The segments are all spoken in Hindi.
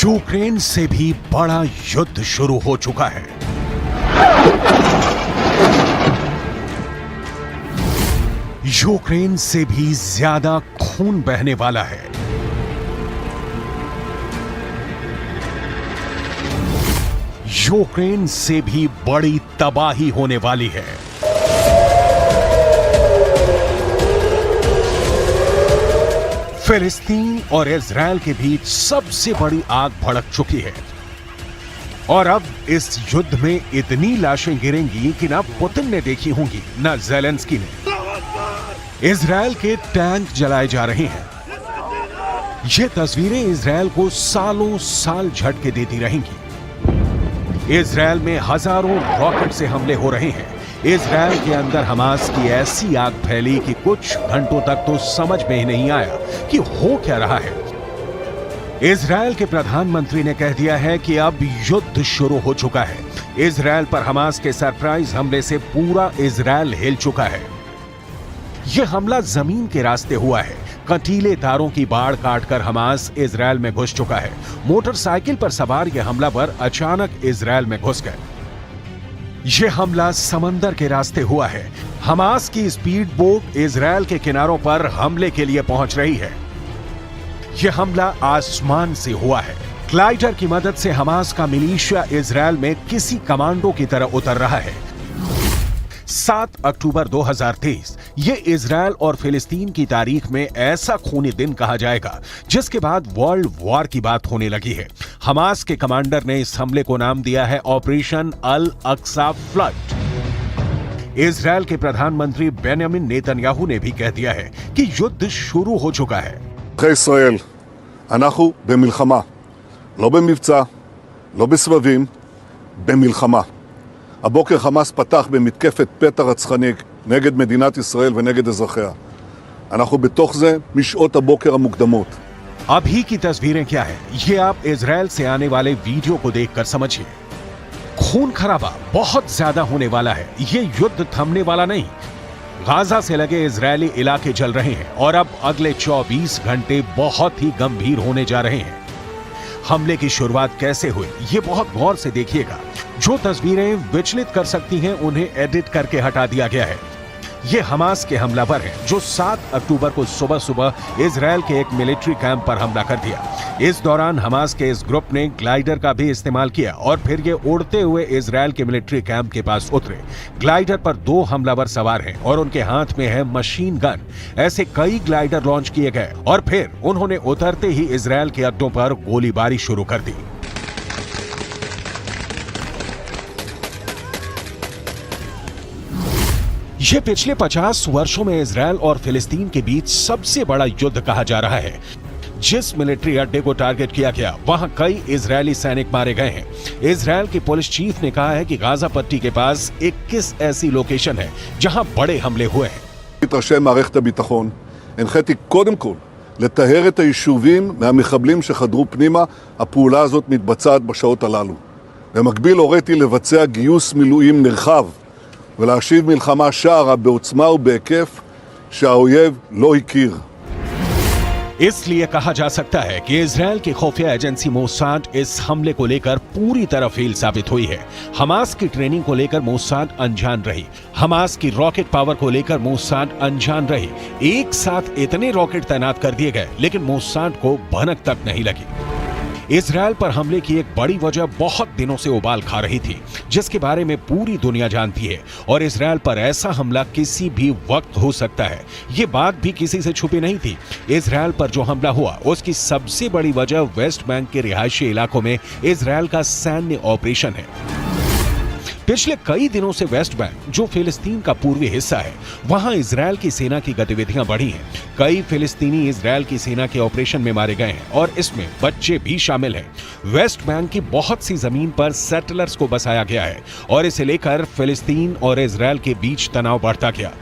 यूक्रेन से भी बड़ा युद्ध शुरू हो चुका है। यूक्रेन से भी ज्यादा खून बहने वाला है। यूक्रेन से भी बड़ी तबाही होने वाली है। फिलिस्तीन और इजरायल के बीच सबसे बड़ी आग भड़क चुकी है और अब इस युद्ध में इतनी लाशें गिरेंगी कि ना पुतिन ने देखी होंगी ना ज़ेलेंस्की ने। इजरायल के टैंक जलाए जा रहे हैं। ये तस्वीरें इजरायल को सालों साल झटके देती रहेंगी। इजरायल में हजारों रॉकेट से हमले हो रहे हैं। इजरायल के अंदर हमास की ऐसी आग फैली कि कुछ घंटों तक तो समझ में ही नहीं आया कि हो क्या रहा है। इजरायल के प्रधानमंत्री ने कह दिया है कि अब युद्ध शुरू हो चुका है। इजरायल पर हमास के सरप्राइज हमले से पूरा इजरायल हिल चुका है। यह हमला जमीन के रास्ते हुआ है। कटीले तारों की बाढ़ काटकर हमास इजरायल में घुस चुका है। मोटरसाइकिल पर सवार यह हमलावर अचानक इजरायल में घुस गए। यह हमला समंदर के रास्ते हुआ है। हमास की स्पीड बोट इजरायल के किनारों पर हमले के लिए पहुंच रही है। यह हमला आसमान से हुआ है। ग्लाइडर की मदद से हमास का मिलिशिया इजरायल में किसी कमांडो की तरह उतर रहा है। 7 अक्टूबर 2023 ये इजरायल और फिलिस्तीन की तारीख में ऐसा खूनी दिन कहा जाएगा जिसके बाद वर्ल्ड वॉर की बात होने लगी है। हमास के कमांडर ने इस हमले को नाम दिया है ऑपरेशन अल अक्सा फ्लड। इजरायल के प्रधानमंत्री बेंयामिन नेतन्याहू ने भी कह दिया है कि युद्ध शुरू हो चुका है। ישראל, אנחנו במלחמה, לא במבצע, לא בסבבים, במלחמה. הבוקר חמאס פתח במתקפת פתע רצחנית נגד מדינת ישראל ונגד אזרחיה. אנחנו בתוך זה משעות הבוקר המוקדמות. अभी की तस्वीरें क्या है ये आप इजरायल से आने वाले वीडियो को देखकर समझिए। खून खराबा बहुत ज्यादा होने वाला है। ये युद्ध थमने वाला नहीं। गाजा से लगे इजरायली इलाके जल रहे हैं और अब अगले 24 घंटे बहुत ही गंभीर होने जा रहे हैं। हमले की शुरुआत कैसे हुई ये बहुत गौर से देखिएगा। जो तस्वीरें विचलित कर सकती हैं उन्हें एडिट करके हटा दिया गया है। ये हमास के हमलावर हैं जो 7 अक्टूबर को सुबह सुबह इजरायल के एक मिलिट्री कैंप पर हमला कर दिया। इस दौरान हमास के इस ग्रुप ने ग्लाइडर का भी इस्तेमाल किया और फिर ये उड़ते हुए इजरायल के मिलिट्री कैंप के पास उतरे। ग्लाइडर पर 2 हमलावर सवार हैं और उनके हाथ में है मशीन गन। ऐसे कई ग्लाइडर लॉन्च किए गए और फिर उन्होंने उतरते ही इजरायल के अड्डों पर गोलीबारी शुरू कर दी। यह पिछले 50 वर्षों में इजरायल और फिलिस्तीन के बीच सबसे बड़ा युद्ध कहा जा रहा है। जिस मिलिट्री अड्डे को टारगेट किया गया वहां कई इजरायली सैनिक मारे गए हैं। इजरायल के पुलिस चीफ ने कहा है कि गाजा पट्टी के पास 21 ऐसी लोकेशन है जहां बड़े हमले हुए हैं। ראשי מערכת הביטחון, הנחיתי קודם כל לטהר את היישובים מהמחבלים שחדרו פנימה. הפעולה הזאת מתבצעת בשעות הללו. במקביל הוריתי לבצע גיוס מילואים נרחב ולהשיב מלחמה שערה בעוצמה ובהיקף שהאויב לא הכיר. इसलिए कहा जा सकता है कि इजरायल की खुफिया एजेंसी मोसाद इस हमले को लेकर पूरी तरह फेल साबित हुई है। हमास की ट्रेनिंग को लेकर मोसाद अनजान रही। हमास की रॉकेट पावर को लेकर मोसाद अनजान रही। एक साथ इतने रॉकेट तैनात कर दिए गए लेकिन मोसाद को भनक तक नहीं लगी। इजरायल पर हमले की एक बड़ी वजह बहुत दिनों से उबाल खा रही थी जिसके बारे में पूरी दुनिया जानती है और इजरायल पर ऐसा हमला किसी भी वक्त हो सकता है। ये बात भी किसी से छुपी नहीं थी। इजरायल पर जो हमला हुआ उसकी सबसे बड़ी वजह वेस्ट बैंक के रिहायशी इलाकों में इजरायल का सैन्य ऑपरेशन है। पिछले कई दिनों से वेस्ट बैंक जो फिलिस्तीन का पूर्वी हिस्सा है वहां इजरायल की सेना की गतिविधियां बढ़ी हैं। कई फिलिस्तीनी इजरायल की सेना के ऑपरेशन में मारे गए हैं और इसमें बच्चे भी शामिल हैं। वेस्ट बैंक की बहुत सी जमीन पर सेटलर्स को बसाया गया है और इसे लेकर फिलिस्तीन और इजरायल के बीच तनाव बढ़ता गया।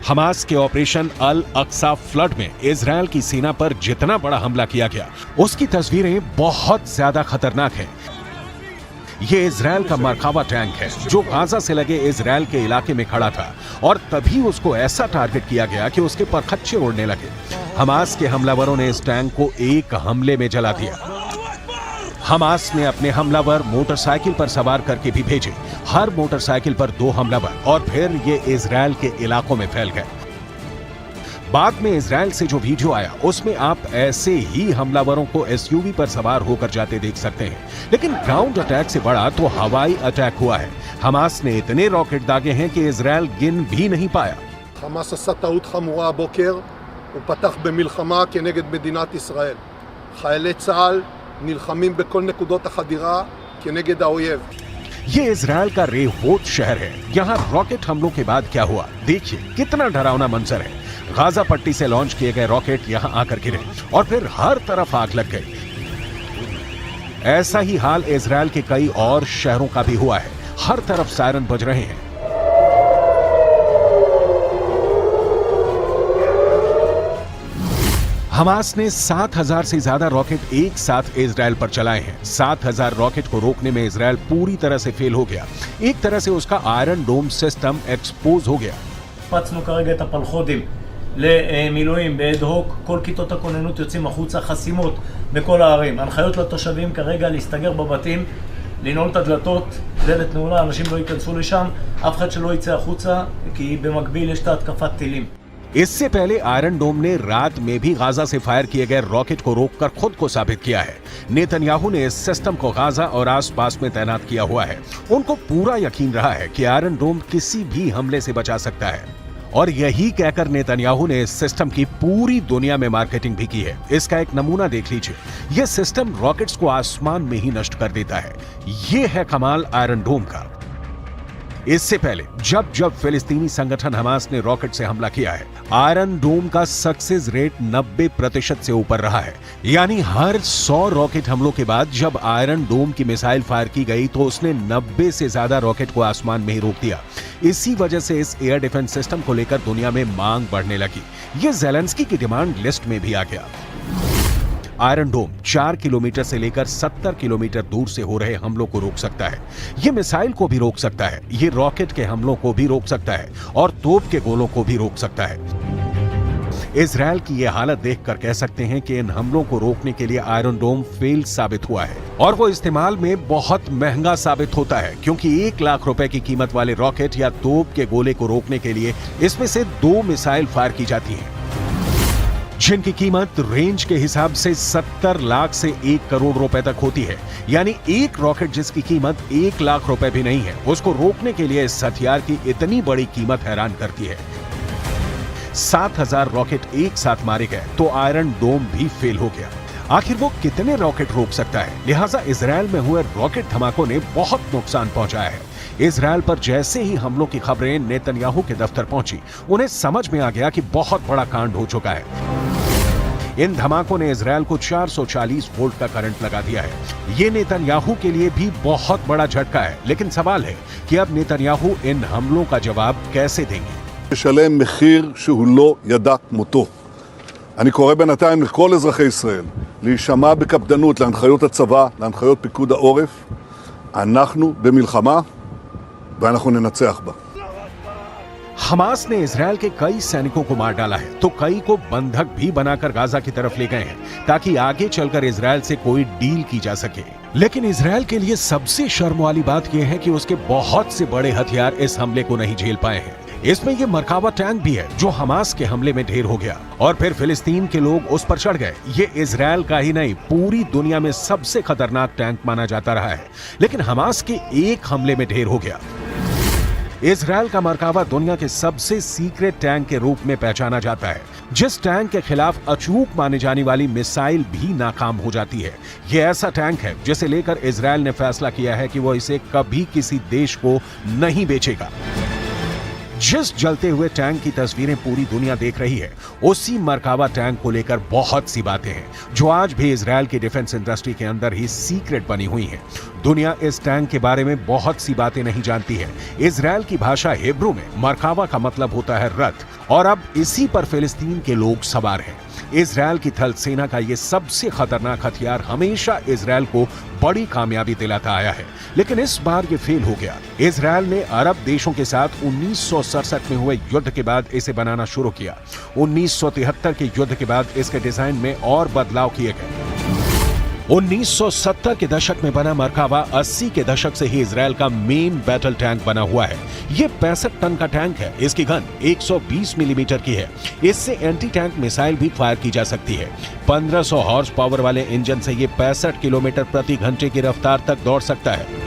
हमास के ऑपरेशन अल अक्सा फ्लड में इजरायल की सेना पर जितना बड़ा हमला किया गया, उसकी तस्वीरें बहुत ज्यादा खतरनाक हैं। ये इजरायल का मरकावा टैंक है जो गाजा से लगे इजरायल के इलाके में खड़ा था और तभी उसको ऐसा टारगेट किया गया कि उसके परखच्चे उड़ने लगे। हमास के हमलावरों ने इस टैंक को एक हमले में जला दिया। हमास ने अपने हमलावर मोटरसाइकिल पर सवार करके भी भेजे। हर मोटरसाइकिल पर 2 हमलावर और फिर ये इजरायल के इलाकों में फैल गए। बाद में इजरायल से जो वीडियो आया उसमें आप ऐसे ही हमलावरों को एसयूवी पर सवार होकर जाते देख सकते हैं। लेकिन ग्राउंड अटैक से बड़ा तो हवाई अटैक हुआ है। हमास ने इतने रॉकेट दागे हैं कि इजरायल गिन भी नहीं पाया। חמאס עשה טעות חמורה הבוקר, הוא פתח במלחמה כנגד מדינת ישראל. חיילי צה"ל נלחמים בכל נקודות החדירה כנגד האויב. ये इजरायल का रेहोत शहर है। यहाँ रॉकेट हमलों के बाद क्या हुआ, देखिए कितना डरावना मंजर है। गाजा पट्टी से लॉन्च किए गए रॉकेट यहाँ आकर गिरे और फिर हर तरफ आग लग गई। ऐसा ही हाल इजरायल के कई और शहरों का भी हुआ है। हर तरफ सायरन बज रहे हैं। हमास ने 7,000 से ज्यादा रॉकेट एक साथ इजरायल पर चलाए हैं। 7,000 रॉकेट को रोकने में इजरायल पूरी तरह से फेल हो गया। एक तरह से उसका आयरन डोम सिस्टम एक्सपोज हो गया। פצנו כרגע את הפלחודים למילואים באד-הוק, כל כיתות הכוננות יוצאים החוצה, חסימות בכל הערים. הנחיות לתושבים כרגע להסתגר בבתים, לנעול את הדלתות, דלת נעולה, אנשים לא ייכנסו לשם, אף אחד שלא יצא החוצה, כי במקביל יש את התקפת טילים. इससे पहले आयरन डोम ने रात में भी गाजा से फायर किए गए रॉकेट को रोककर खुद को साबित किया है। नेतन्याहू ने इस सिस्टम को गाजा और आसपास में तैनात किया हुआ है। उनको पूरा यकीन रहा है कि आयरन डोम किसी भी हमले से बचा सकता है और यही कहकर नेतन्याहू ने इस सिस्टम की पूरी दुनिया में मार्केटिंग भी की है। इसका एक नमूना देख लीजिए। यह सिस्टम रॉकेट्स को आसमान में ही नष्ट कर देता है। यह है कमाल आयरन डोम का। इससे पहले जब जब फिलिस्तीनी संगठन हमास ने रॉकेट से हमला किया है, आयरन डोम का सक्सेस रेट 90% से ऊपर रहा है। यानी हर 100 रॉकेट हमलों के बाद जब आयरन डोम की मिसाइल फायर की गई तो उसने 90 से ज्यादा रॉकेट को आसमान में ही रोक दिया। इसी वजह से इस एयर डिफेंस सिस्टम को लेकर दुनिया में मांग बढ़ने लगी। ये ज़ेलेंस्की की डिमांड लिस्ट में भी आ गया। आयरन डोम 4 किलोमीटर से लेकर 70 किलोमीटर दूर से हो रहे हमलों को रोक सकता है। ये मिसाइल को भी रोक सकता है, ये रॉकेट के हमलों को भी रोक सकता है और तोप के गोलों को भी रोक सकता है। इजरायल की ये हालत देखकर कह सकते हैं कि इन हमलों को रोकने के लिए आयरन डोम फेल साबित हुआ है और वो इस्तेमाल में बहुत महंगा साबित होता है, क्योंकि 1 लाख रुपए की कीमत वाले रॉकेट या तोप के गोले को रोकने के लिए इसमें से 2 मिसाइल फायर की जाती हैं, जिनकी कीमत रेंज के हिसाब से 70 लाख से 1 करोड़ रुपए तक होती है। यानी एक रॉकेट जिसकी कीमत 1 लाख रुपए भी नहीं है, उसको रोकने के लिए इस हथियार की इतनी बड़ी कीमत हैरान करती है। 7,000 रॉकेट एक साथ मारे गए तो आयरन डोम भी फेल हो गया। आखिर वो कितने रॉकेट रोक सकता है? लिहाजा इजरायल में हुए रॉकेट धमाकों ने बहुत नुकसान पहुंचाया है। इजरायल पर जैसे ही हमलों की खबरें नेतन्याहू के दफ्तर पहुंची, उन्हें समझ में आ गया कि बहुत बड़ा कांड हो चुका है। इन धमाकों ने इजरायल को 440 वोल्ट का करंट लगा दिया है। ये नेतन्याहू के लिए भी बहुत बड़ा झटका है। लेकिन सवाल है कि अब नेतन्याहू इन हमलों का जवाब कैसे देंगे? לשלם מחיר שהוא לא ידע כמותו. אני קורא בינתיים לכל אזרחי ישראל להישמע בקפדנות להנחיות הצבא, להנחיות פיקוד העורף. אנחנו במלחמה ואנחנו ננצח בה. हमास ने इजरायल के कई सैनिकों को मार डाला है तो कई को बंधक भी बनाकर गाजा की तरफ ले गए हैं ताकि आगे चलकर इजरायल से कोई डील की जा सके। लेकिन इजरायल के लिए सबसे शर्म वाली बात यह है कि उसके बहुत से बड़े हथियार इस हमले को नहीं झेल पाए हैं। इसमें यह मरकावा टैंक भी है जो हमास के हमले में ढेर हो गया और फिर फिलिस्तीन के लोग उस पर चढ़ गए। ये इजरायल का ही नहीं, पूरी दुनिया में सबसे खतरनाक टैंक माना जाता रहा है, लेकिन हमास के एक हमले में ढेर हो गया। इजरायल का मरकावा दुनिया के सबसे सीक्रेट टैंक के रूप में पहचाना जाता है, जिस टैंक के खिलाफ अचूक माने जाने वाली मिसाइल भी नाकाम हो जाती है। यह ऐसा टैंक है जिसे लेकर इजरायल ने फैसला किया है कि वो इसे कभी किसी देश को नहीं बेचेगा। जिस जलते हुए टैंक की तस्वीरें पूरी दुनिया देख रही है, उसी मरकावा टैंक को लेकर बहुत सी बातें हैं जो आज भी इजरायल की डिफेंस इंडस्ट्री के अंदर ही सीक्रेट बनी हुई हैं। दुनिया इस टैंक के बारे में बहुत सी बातें नहीं जानती है। इजरायल की भाषा हिब्रू में मरकावा का मतलब होता है रथ और अब इसी पर फिलिस्तीन के लोग सवार हैं। इजरायल की थल सेना का ये सबसे खतरनाक हथियार हमेशा इजरायल को बड़ी कामयाबी दिलाता आया है, लेकिन इस बार ये फेल हो गया। इजरायल ने अरब देशों के साथ 1967 में हुए युद्ध के बाद इसे बनाना शुरू किया। 1973 के युद्ध के बाद इसके डिजाइन में और बदलाव किए गए। 1970 के दशक में बना मरकावा 80 के दशक से ही इजरायल का मेन बैटल टैंक बना हुआ है। ये 65 टन का टैंक है। इसकी गन 120 मिलीमीटर की है। इससे एंटी टैंक मिसाइल भी फायर की जा सकती है। 1500 हॉर्स पावर वाले इंजन से ये 65 किलोमीटर प्रति घंटे की रफ्तार तक दौड़ सकता है।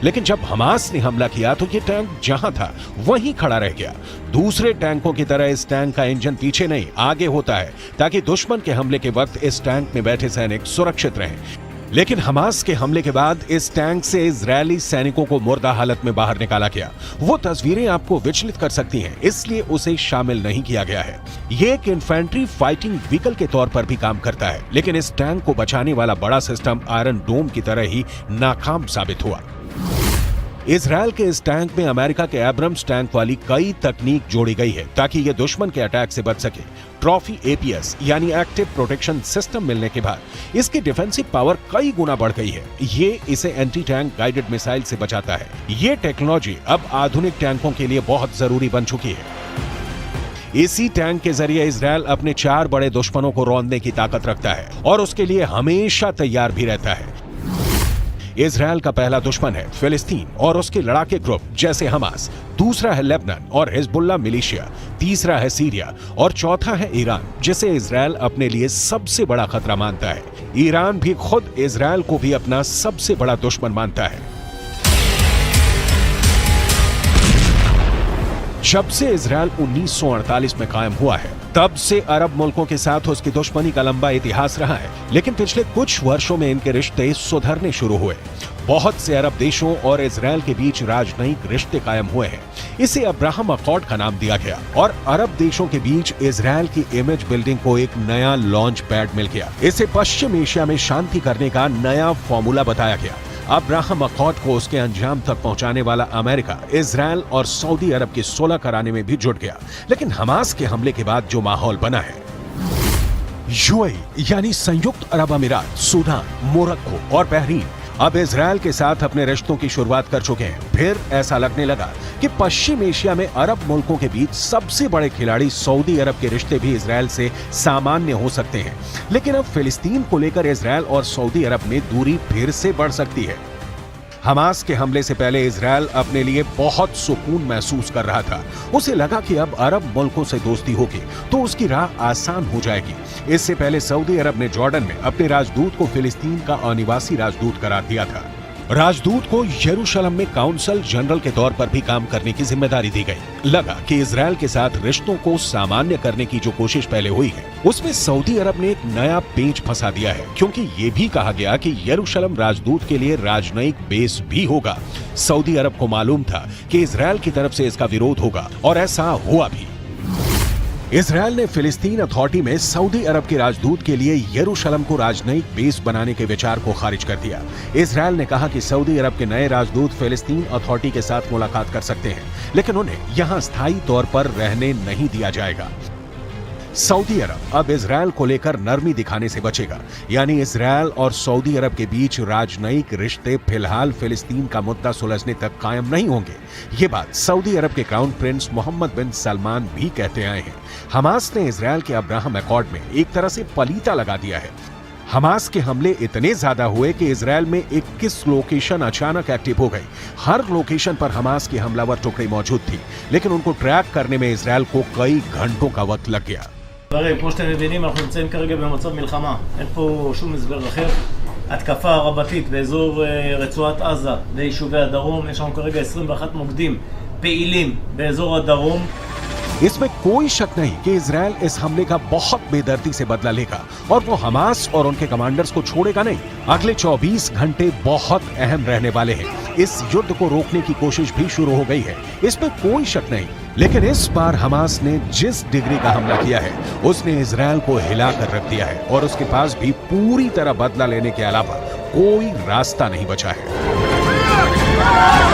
लेकिन जब हमास ने हमला किया तो ये टैंक जहां था वहीं खड़ा रह गया। दूसरे टैंकों की तरह इस टैंक का इंजन पीछे नहीं आगे होता है, ताकि दुश्मन के हमले के वक्त इस टैंक में बैठे सैनिक सुरक्षित रहें। लेकिन हमास के हमले के बाद इस टैंक से इजरायली सैनिकों को मुर्दा हालत में बाहर निकाला गया। वो तस्वीरें आपको विचलित कर सकती हैं, इसलिए उसे शामिल नहीं किया गया है। ये एक इन्फेंट्री फाइटिंग व्हीकल के तौर पर भी काम करता है, लेकिन इस टैंक को बचाने वाला बड़ा सिस्टम आयरन डोम की तरह ही नाकाम साबित हुआ। इजरायल के इस टैंक में अमेरिका के एब्रम्स टैंक वाली कई तकनीक जोड़ी गई है, ताकि ये दुश्मन के अटैक से बच सके। ट्रॉफी एपीएस यानी एक्टिव प्रोटेक्शन सिस्टम मिलने के बाद इसकी डिफेंसिव पावर कई गुना बढ़ गई है। ये इसे एंटी टैंक गाइडेड मिसाइल से बचाता है। ये टेक्नोलॉजी अब आधुनिक टैंकों के लिए बहुत जरूरी बन चुकी है। इसी टैंक के जरिए इजरायल अपने 4 बड़े दुश्मनों को रौंदने की ताकत रखता है और उसके लिए हमेशा तैयार भी रहता है। इजरायल का पहला दुश्मन है फिलिस्तीन और उसके लड़ाके ग्रुप जैसे हमास, दूसरा है लेबनान और हिजबुल्लाह मिलिशिया, तीसरा है सीरिया और चौथा है ईरान, जिसे इजरायल अपने लिए सबसे बड़ा खतरा मानता है। ईरान भी खुद इजरायल को भी अपना सबसे बड़ा दुश्मन मानता है। जब से इजरायल 1948 में कायम हुआ है, तब से अरब मुल्कों के साथ उसकी दुश्मनी का लंबा इतिहास रहा है, लेकिन पिछले कुछ वर्षों में इनके रिश्ते सुधरने शुरू हुए। बहुत से अरब देशों और इजरायल के बीच राजनयिक रिश्ते कायम हुए हैं। इसे अब्राहम अकॉर्ड का नाम दिया गया और अरब देशों के बीच इजरायल की इमेज बिल्डिंग को एक नया लॉन्च पैड मिल गया। इसे पश्चिम एशिया में शांति करने का नया फॉर्मूला बताया गया। अब्राहम अकॉर्ड को उसके अंजाम तक पहुंचाने वाला अमेरिका, इजरायल और सऊदी अरब की सुलह कराने में भी जुट गया। लेकिन हमास के हमले के बाद जो माहौल बना है, यूएई यानी संयुक्त अरब अमीरात, सूडान, मोरक्को और बहरीन अब इजरायल के साथ अपने रिश्तों की शुरुआत कर चुके हैं। फिर ऐसा लगने लगा कि पश्चिम एशिया में अरब मुल्कों के बीच सबसे बड़े खिलाड़ी सऊदी अरब के रिश्ते भी इजरायल से सामान्य हो सकते हैं। लेकिन अब फिलिस्तीन को लेकर इजरायल और सऊदी अरब में दूरी फिर से बढ़ सकती है। हमास के हमले से पहले इजरायल अपने लिए बहुत सुकून महसूस कर रहा था। उसे लगा कि अब अरब मुल्कों से दोस्ती होगी तो उसकी राह आसान हो जाएगी। इससे पहले सऊदी अरब ने जॉर्डन में अपने राजदूत को फिलिस्तीन का अनिवासी राजदूत करार दिया था। राजदूत को यरूशलेम में काउंसल जनरल के तौर पर भी काम करने की जिम्मेदारी दी गई। लगा कि इजरायल के साथ रिश्तों को सामान्य करने की जो कोशिश पहले हुई है, उसमें सऊदी अरब ने एक नया पेंच फंसा दिया है, क्योंकि ये भी कहा गया कि यरूशलेम राजदूत के लिए राजनयिक बेस भी होगा। सऊदी अरब को मालूम था कि इजरायल की तरफ से इसका विरोध होगा और ऐसा हुआ भी। इजरायल ने फिलिस्तीन अथॉरिटी में सऊदी अरब के राजदूत के लिए यरूशलेम को राजनयिक बेस बनाने के विचार को खारिज कर दिया। इजरायल ने कहा कि सऊदी अरब के नए राजदूत फिलिस्तीन अथॉरिटी के साथ मुलाकात कर सकते हैं, लेकिन उन्हें यहां स्थायी तौर पर रहने नहीं दिया जाएगा। सऊदी अरब अब इजरायल को लेकर नरमी दिखाने से बचेगा, यानी इजरायल और सऊदी अरब के बीच राजनयिक रिश्ते फिलहाल फिलिस्तीन का मुद्दा सुलझने तक कायम नहीं होंगे। ये बात सऊदी अरब के क्राउन प्रिंस मोहम्मद बिन सलमान भी कहते आए हैं। हमास ने इजरायल के अब्राहम अकॉर्ड में एक तरह से पलीता लगा दिया है। हमास के हमले इतने ज्यादा हुए कि इजरायल में 21 लोकेशन अचानक एक्टिव हो गई। हर लोकेशन पर हमास की हमलावर टुकड़ी मौजूद थी, लेकिन उनको ट्रैक करने में इजरायल को कई घंटों का वक्त लग गया। כמו שאתם מבינים, אנחנו נמצאים כרגע במצב מלחמה. אין פה שום הסבר אחר. התקפה רבתית באזור רצועת עזה ויישובי הדרום. יש לנו כרגע 21 מוקדים פעילים באזור הדרום. इसमें कोई शक नहीं कि इजरायल इस हमले का बहुत बेदर्दी से बदला लेगा और वो हमास और उनके कमांडर्स को छोड़ेगा नहीं। अगले 24 घंटे बहुत अहम रहने वाले हैं। इस युद्ध को रोकने की कोशिश भी शुरू हो गई है, इसमें कोई शक नहीं। लेकिन इस बार हमास ने जिस डिग्री का हमला किया है, उसने इजरायल को हिलाकर रख दिया है और उसके पास भी पूरी तरह बदला लेने के अलावा कोई रास्ता नहीं बचा है।